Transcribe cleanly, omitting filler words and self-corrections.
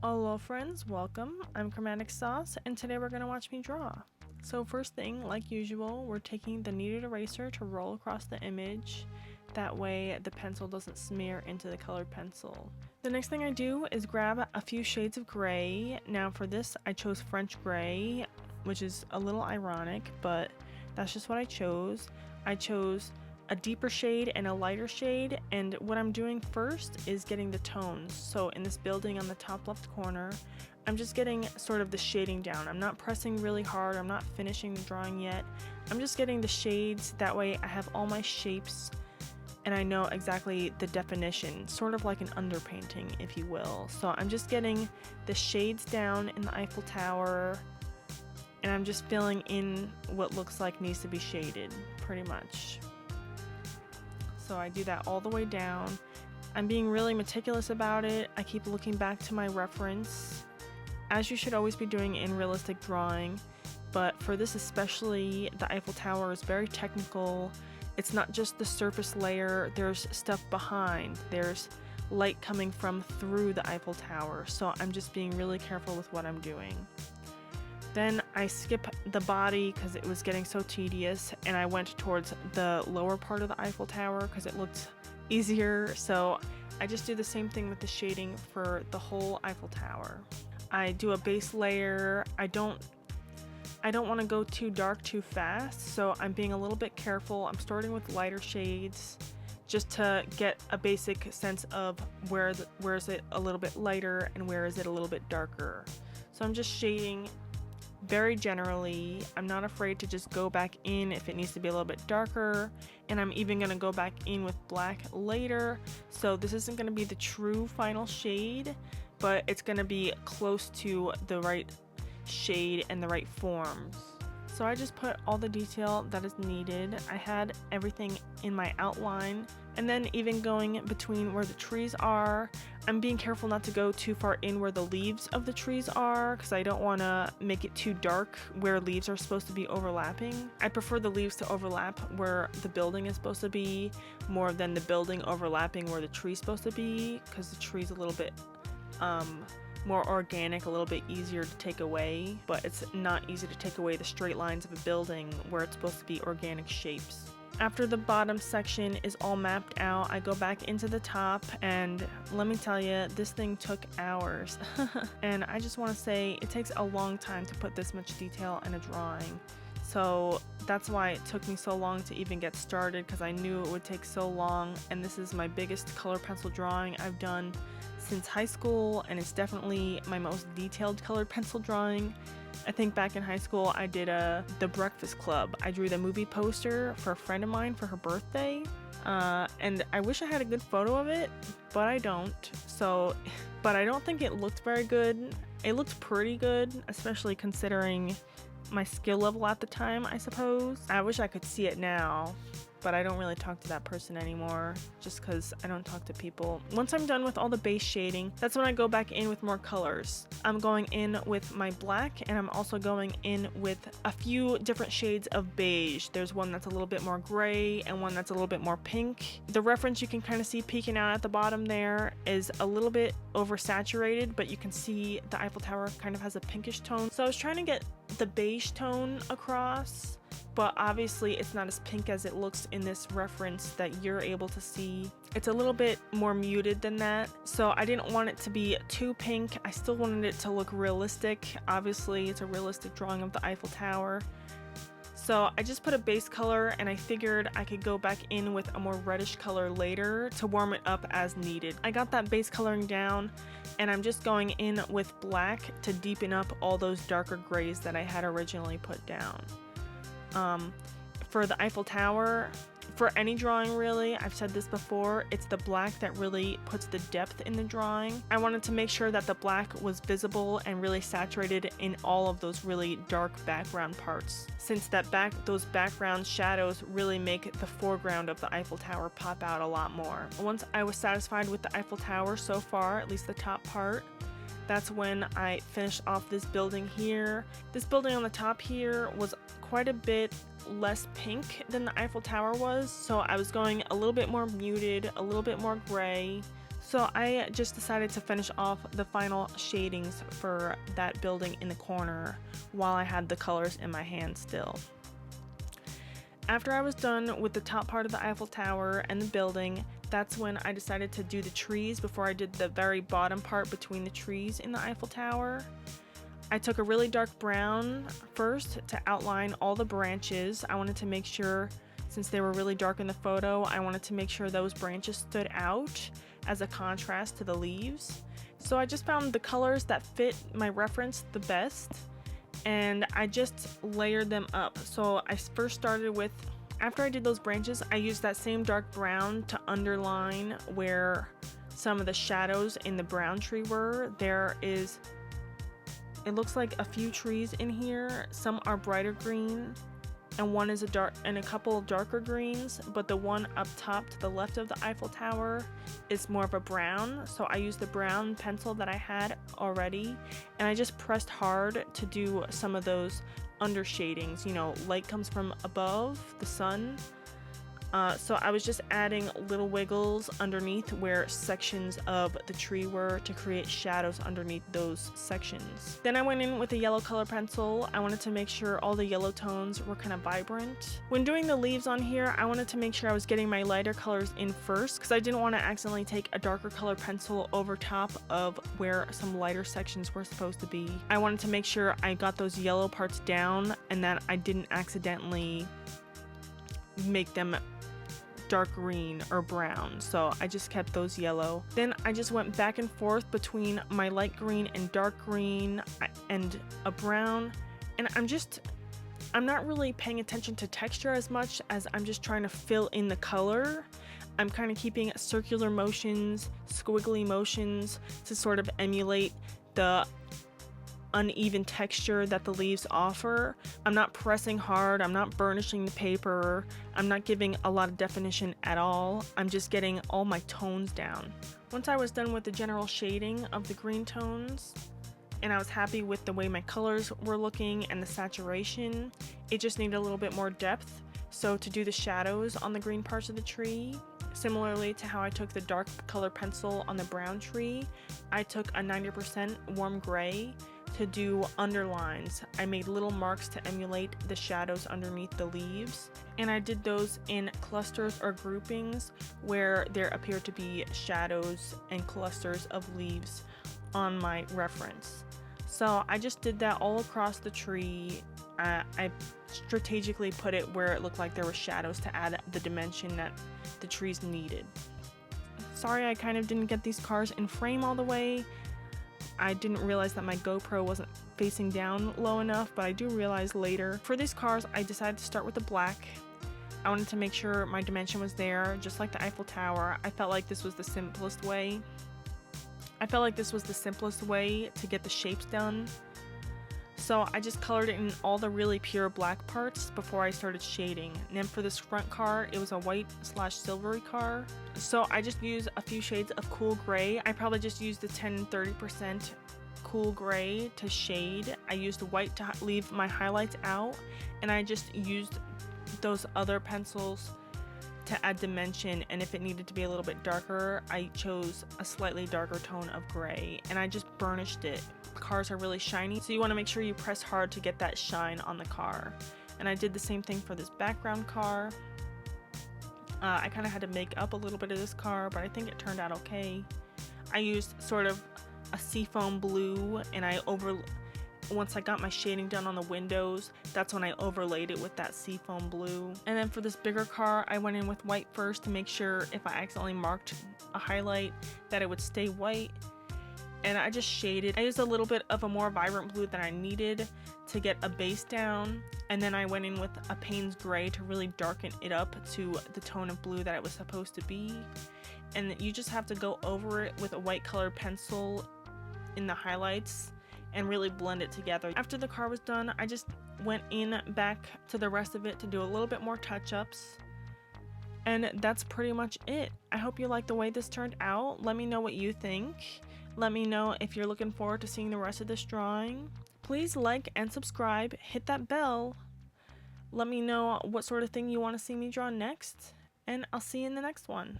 Hello friends, welcome. I'm Chromatic Sauce and today we're going to watch me draw. So first thing, like usual, we're taking the kneaded eraser to roll across the image. That way the pencil doesn't smear into the colored pencil. The next thing I do is grab a few shades of gray. Now for this I chose French gray, which is a little ironic, but that's just what I chose. I chose a deeper shade and a lighter shade, and what I'm doing first is getting the tones. So in this building on the top left corner, I'm just getting sort of the shading down. I'm not pressing really hard, I'm not finishing the drawing yet. I'm just getting the shades, that way I have all my shapes and I know exactly the definition, sort of like an underpainting, if you will. So I'm just getting the shades down in the Eiffel Tower, and I'm just filling in what looks like needs to be shaded, pretty much. So I do that all the way down. I'm being really meticulous about it. I keep looking back to my reference, as you should always be doing in realistic drawing. But for this especially, the Eiffel Tower is very technical. It's not just the surface layer, there's stuff behind. There's light coming from through the Eiffel Tower. So I'm just being really careful with what I'm doing. Then I skip the body because it was getting so tedious, and I went towards the lower part of the Eiffel Tower because it looked easier. So I just do the same thing with the shading for the whole Eiffel Tower. I do a base layer. I don't want to go too dark too fast, so I'm being a little bit careful. I'm starting with lighter shades just to get a basic sense of where is it a little bit lighter and where is it a little bit darker. So I'm just shading very generally. I'm not afraid to just go back in if it needs to be a little bit darker, and I'm even going to go back in with black later. So this isn't going to be the true final shade, but it's going to be close to the right shade and the right forms. So I just put all the detail that is needed. I had everything in my outline, and then even going between where the trees are. I'm being careful not to go too far in where the leaves of the trees are, because I don't want to make it too dark where leaves are supposed to be overlapping. I prefer the leaves to overlap where the building is supposed to be more than the building overlapping where the tree's supposed to be, because the tree's a little bit more organic, a little bit easier to take away, but it's not easy to take away the straight lines of a building where it's supposed to be organic shapes. After the bottom section is all mapped out, I go back into the top, and let me tell you, this thing took hours. And I just want to say it takes a long time to put this much detail in a drawing. So that's why it took me so long to even get started, because I knew it would take so long, and this is my biggest color pencil drawing I've done since high school, and it's definitely my most detailed colored pencil drawing. I think back in high school I did The Breakfast Club. I drew the movie poster for a friend of mine for her birthday, and I wish I had a good photo of it, but I don't. But I don't think it looked very good. It looked pretty good, especially considering my skill level at the time, I suppose. I wish I could see it now, but I don't really talk to that person anymore, just because I don't talk to people. Once I'm done with all the base shading, that's when I go back in with more colors. I'm going in with my black, and I'm also going in with a few different shades of beige. There's one that's a little bit more gray and one that's a little bit more pink. The reference you can kind of see peeking out at the bottom there is a little bit oversaturated, but you can see the Eiffel Tower kind of has a pinkish tone. So I was trying to get the beige tone across, but obviously it's not as pink as it looks in this reference that you're able to see. It's a little bit more muted than that, so I didn't want it to be too pink. I still wanted it to look realistic. Obviously it's a realistic drawing of the Eiffel Tower. So I just put a base color, and I figured I could go back in with a more reddish color later to warm it up as needed. I got that base coloring down, and I'm just going in with black to deepen up all those darker grays that I had originally put down. For the Eiffel Tower, for any drawing really, I've said this before, it's the black that really puts the depth in the drawing. I wanted to make sure that the black was visible and really saturated in all of those really dark background parts, since those background shadows really make the foreground of the Eiffel Tower pop out a lot more. Once I was satisfied with the Eiffel Tower so far, at least the top part, that's when I finished off this building here. This building on the top here was quite a bit less pink than the Eiffel Tower was, so I was going a little bit more muted, a little bit more gray, So I just decided to finish off the final shadings for that building in the corner while I had the colors in my hand still. After I was done with the top part of the Eiffel Tower and the building, that's when I decided to do the trees before I did the very bottom part between the trees in the Eiffel Tower. I took a really dark brown first to outline all the branches. I wanted to make sure, since they were really dark in the photo, I wanted to make sure those branches stood out as a contrast to the leaves. So I just found the colors that fit my reference the best, and I just layered them up. So I first started with, after I did those branches, I used that same dark brown to underline where some of the shadows in the brown tree were. It looks like a few trees in here. Some are brighter green, and one is a couple darker greens, but the one up top to the left of the Eiffel Tower is more of a brown. So I used the brown pencil that I had already, and I just pressed hard to do some of those under shadings. You know, light comes from above the sun. So I was just adding little wiggles underneath where sections of the tree were to create shadows underneath those sections. Then I went in with a yellow color pencil. I wanted to make sure all the yellow tones were kind of vibrant. When doing the leaves on here, I wanted to make sure I was getting my lighter colors in first, because I didn't want to accidentally take a darker color pencil over top of where some lighter sections were supposed to be. I wanted to make sure I got those yellow parts down and that I didn't accidentally make them dark green or brown, so I just kept those yellow. Then I just went back and forth between my light green and dark green and a brown, and I'm not really paying attention to texture as much as I'm just trying to fill in the color. I'm kind of keeping circular motions, squiggly motions to sort of emulate the uneven texture that the leaves offer. I'm not pressing hard, I'm not burnishing the paper, I'm not giving a lot of definition at all. I'm just getting all my tones down. Once I was done with the general shading of the green tones, and I was happy with the way my colors were looking and the saturation, it just needed a little bit more depth. So to do the shadows on the green parts of the tree, similarly to how I took the dark color pencil on the brown tree, I took a 90% warm gray to do underlines. I made little marks to emulate the shadows underneath the leaves, and I did those in clusters or groupings where there appeared to be shadows and clusters of leaves on my reference. So I just did that all across the tree. I strategically put it where it looked like there were shadows to add the dimension that the trees needed. Sorry I kind of didn't get these cars in frame all the way. I didn't realize that my GoPro wasn't facing down low enough, but I do realize later. For these cars, I decided to start with the black. I wanted to make sure my dimension was there, just like the Eiffel Tower. I felt like this was the simplest way. To get the shapes done. So I just colored it in all the really pure black parts before I started shading. And then for this front car, it was a white/silvery car. So I just used a few shades of cool gray. I probably just used the 10-30% cool gray to shade. I used white to leave my highlights out, and I just used those other pencils to add dimension, and if it needed to be a little bit darker, I chose a slightly darker tone of gray, and I just burnished it. Cars are really shiny, so you want to make sure you press hard to get that shine on the car. And I did the same thing for this background car. I kind of had to make up a little bit of this car, but I think it turned out okay. I used sort of a seafoam blue, and once I got my shading done on the windows, that's when I overlaid it with that seafoam blue. And then for this bigger car, I went in with white first to make sure if I accidentally marked a highlight that it would stay white. And I just shaded. I used a little bit of a more vibrant blue than I needed to get a base down, and then I went in with a Payne's gray to really darken it up to the tone of blue that it was supposed to be. And you just have to go over it with a white colored pencil in the highlights and really blend it together. After the car was done, I just went in back to the rest of it to do a little bit more touch-ups. And that's pretty much it. I hope you like the way this turned out. Let me know what you think. Let me know if you're looking forward to seeing the rest of this drawing. Please like and subscribe, hit that bell. Let me know what sort of thing you want to see me draw next, and I'll see you in the next one.